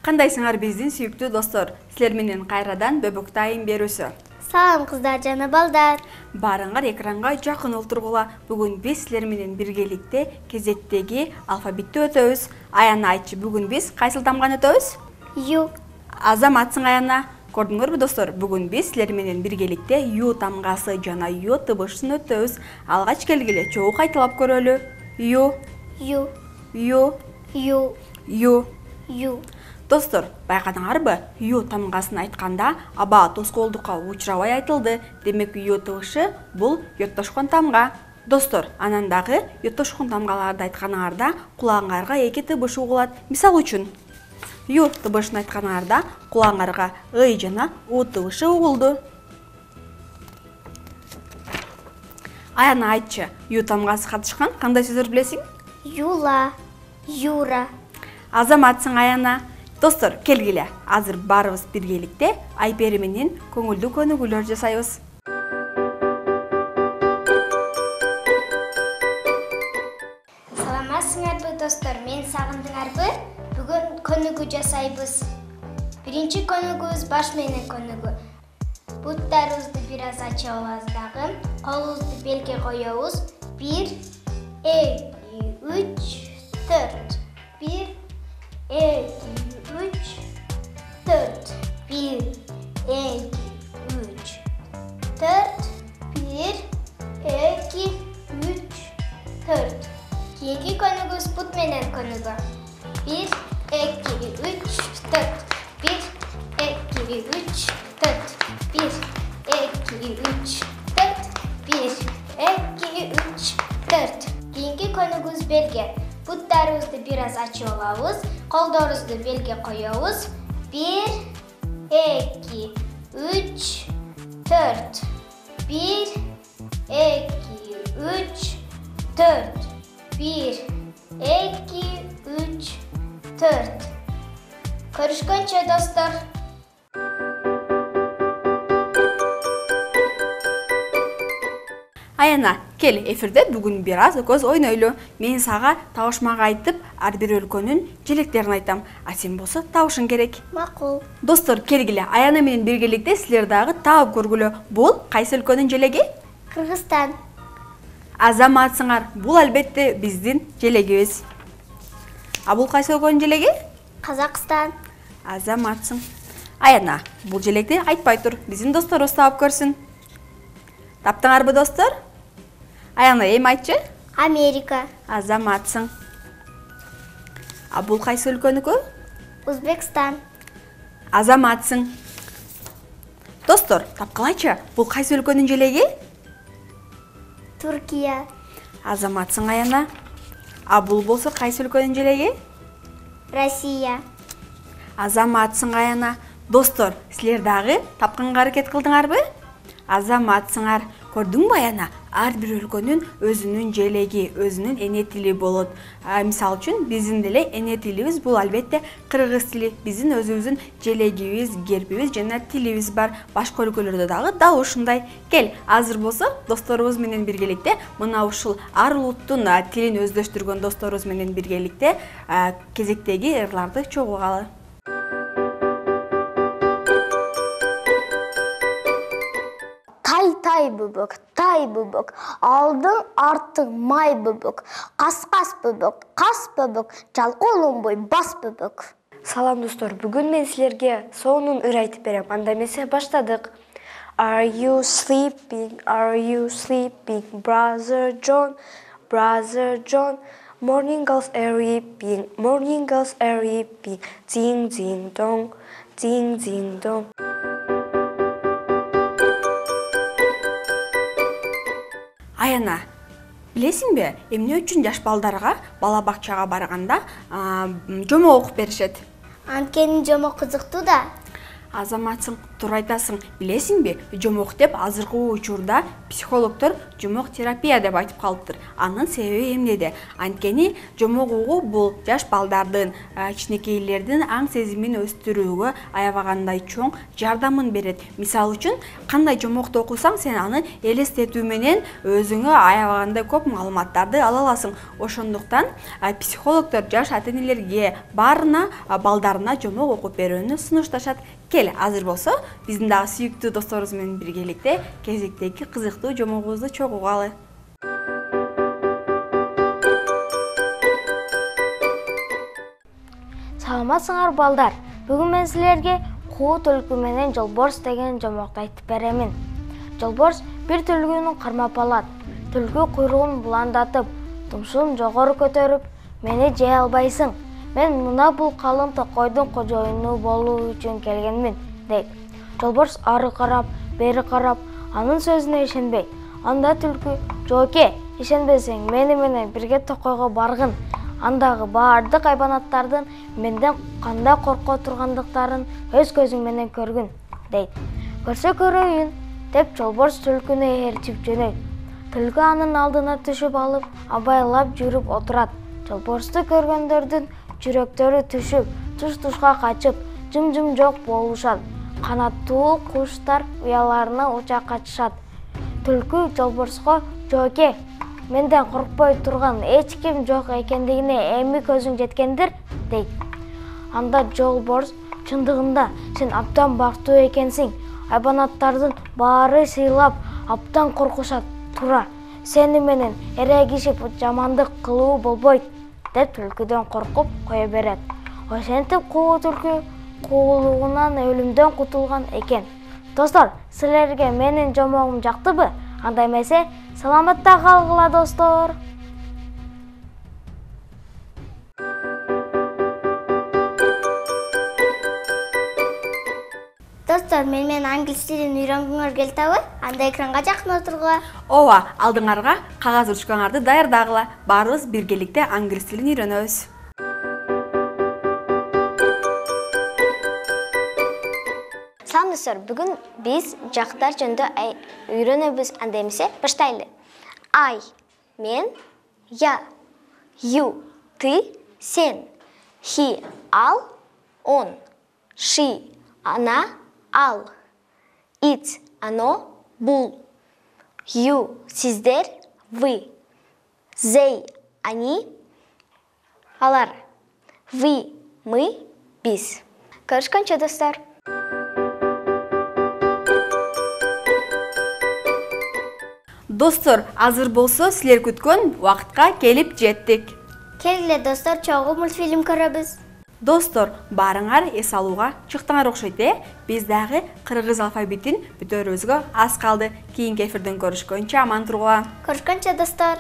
Кандайсыңар биздин сүйүктүү достор? Силер менен кайрадан Бөбөк Тайым берүүсү. Салам кыздар жана балдар. Барыңар экранга жакын олтургула. Бүгүн биз силер менен биргеликте кезектеги алфавитти өтөбүз. Аяна айтчы, бүгүн биз кайсыл тамганы өтөбүз? Ю. Азаматсың Аяна. Көрдүңөрбү достор? Бүгүн биз силер менен биргеликте ю тамгасы жана ю тыбышын өтөбүз. Алгач келгиле, чогуу кайталап көрөлү. Ю, Ю. ю, Ю. ю. Ю. Достор, байкадыңарбы? Ю тамгасын айтканда аба тоскоолдукка учурабай айтылды. Демек ю тыбышы бул йоттошкон тамга. Достор, анан дагы йоттошкон тамгаларды айтканыңарда кулагыңарга эки тыбыш угулат. Мисал үчүн, ю тыбышын айтканыңарда кулагыңарга ый жана у тыбышы угулду. Аяна айтчы, ю тамгасы катышкан кандай сөздөр билесиң? Юла. Юра. Азаматсың Аяна. Достор, келгиле, азыр барыбыз биргеликте Айпери менен көңүлдүү көнүгүүлөр жасайбыз. Саламатсыңарбы достор, мени сагындыңарбы? Бүгүн көнүгүү жасайбыз. Биринчи көнүгүүбүз баш менен көнүгүү. Буттарыбызды бир аз ачып алабыз дагы. Колубузду белге коебуз. 1, 2, 3, 4. 1, 2, 3, 4. 1, 2, 3, 4. 1, 2, 3, 4. Keyingi könügüz but menen könügü. 1, 2, 3, 4. 1, 2, 3, 4. 1, 2, 3, 4. 1, 2, 3, 4. Keyingi könügüz belge. Butlarımızды bir az açıp alabız. Kollarımızды belge koyuyoruz. 1, 2, 3, 4. 1, 2, 3, 4. 1, 2, 3, 4. Görüşkünçe dostlar. Аяна, кел, эфирде бүгүн бир аз көз ойнойлу. Мен сага табышмага айтып, ар бир өлкөнүн желектерин айтам. А сен болсо табышың керек. Макул. Достор, келгиле, Аяна менен биргеликте силер дагы таап көргүлө. Бул кайсы өлкөнүн желеги? Кыргызстан. Азаматсыңар. Бул албетте биздин желегибиз. А бул кайсы өлкөнүн желеги? Казакстан. Азаматсың. Аяна, бул желекти айтпай тур. Биздин досторубуз таап көрсүн. Таптыңарбы достор? Аяна, эми айтчы? Америка. Азаматсың. А бул кайсы өлкөнүкү? Өзбекстан. Азаматсың. Достор, тапкылайчы, бул кайсы өлкөнүн желеги? Туркия. Азаматсың Аяна. А бул болсо кайсы өлкөнүн желеги? Россия. Азаматсың Аяна. Достор, силер дагы тапканга аракет кылдыңарбы? Азаматсыңар. Көрдүңбү Аяна? Ар бир өлкөнүн өзүнүн желеги, өзүнүн эне тили болот. Мисал үчүн биздин деле эне тилибиз бул албетте кыргыз тили. Биздин өзүбүздүн желегибиз, гербибиз жана тилибиз бар. Башка өлкөлөрдө дагы дал ушундай. Кел, азыр болсо досторубуз менен биргеликте мына ушул ар улуттун тилин өздөштүргөн досторубуз менен биргеликте кезектеги ырларды чогулгалы. Тай бөбөк, алдың арттың май бөбөк, қас бөбөк, қас бөбөк, жалқолонбой бас бөбөк. Салам достор, бүгүн мен силерге сонун ыр айтып берем. Анда эмесе баштадык. Are you sleeping? Are you sleeping? Brother John, Brother John. Morning girls are reaping, morning girls are reaping. Ding ding dong, ding ding dong. Аяна, билесиңби, эмне үчүн жаш балдарга бала бакчага барганда жомок окуп беришет? Анткени жомок кызыктуу да. Азаматсың, туура айтасың. Билесиңби, жомок деп азыркы учурда психологдор жомок терапия деп айтып калыптыр. Анын себеби эмнеде? Анткени жомок угуу бул жаш балдардын, кичинекейлердин аң сезимин өстүрүүгө аябагандай чоң жардамын берет. Мисалы үчүн, кандай жомокто окусаң, сен аны элестетүү менен өзүңө аябагандай көп маалыматтарды ала аласың. Ошондуктан психологдор жаш ата-энелерге баарына балдарына жомок окуп берүүнү сунушташат. Кел, азыр болсо, биздин дагы сүйүктүү досторубуз менен биргеликте кезектеги кызыктуу жомогубузду чогугалы. Саламатсыңар балдар. Бүгүн мен силерге куу түлкү менен жолборс деген жомокту айтып беремин. Жолборс бир түлкүнү кармап алат. Түлкү куйругун буландатып, тумшун жогору көтөрүп, "Мени жей албайсың. Мен мына бул калың токойдун кожоюну болуу үчүн келгенмин", дейт. Жолборс ары карап, бери карап, анын сөзүнө ишенбей. Анда түлкү: "Жооке, ишенбесең, мени менен бирге токойго баргын. Андагы баардык айбанаттардын менден кандай корко тургандыктарын өз көзүң менен көргүн", дейт. "Көрсө көрөйүн", деп жолборс түлкүнү ээрчип жөнөйт. Түлкү анын алдына түшүп алып, абайлап жүрүп отурат. Жолборсту көргөндөрдүн жүрөктөрү түшүп, туш-тушка качып, жым-жым жок болушат. Канаттуу куштар уяларына уча качышат. Түлкү жолборско: "Жооке, менден коркпой турган эч ким жок экендигине эми көзүң жеткендир", дейт. Анда жолборс: "Чындыгында сен абдан бактуу экенсиң. Айбанаттардын баары сыйлап, абдан коркушат. Туура, сени менен эрегишип жамандык кылуу болбойт", деп түлкүдөн коркуп кое берет. Ошентип куу түлкү куулугунан өлүмдөн кутулган экен. Достор, силерге менин жомогум жактыбы? Андай эмесе, саламатта калгыла, достор. Достор, мен англис тилин үйрөнгүңөр келтеби? Анда экранга жакын отургула. Ооба, алдыңарга кагаз ручкаңарды даярдагыла. Баарыбыз биргеликте англис тилин үйрөнөбүз. Салам достор, бүгүн биз жактар жөнүндө үйрөнөбүз. Анда эмесе, баштайлы. I, мен, я, you, ты, сен, he, ал, он, she, она, ал, it, оно, бул, you, сиздер, вы, they, они, алар, вы, мы, биз. Көрүшкөнчө, достор. Достор, азыр болсо силер күткөн убакытка келип жеттик. Келгиле, достор, чогуу мультфильм көрөбүз. Достор, баарыңар эс алууга чыктыңар окшойт, Биз дагы кыргыз алфавитин бүтөрүбүзгө аз калды. Кийинки эфирден көрүшкөнчө аман тургула. Көрүшкөнчө, достор.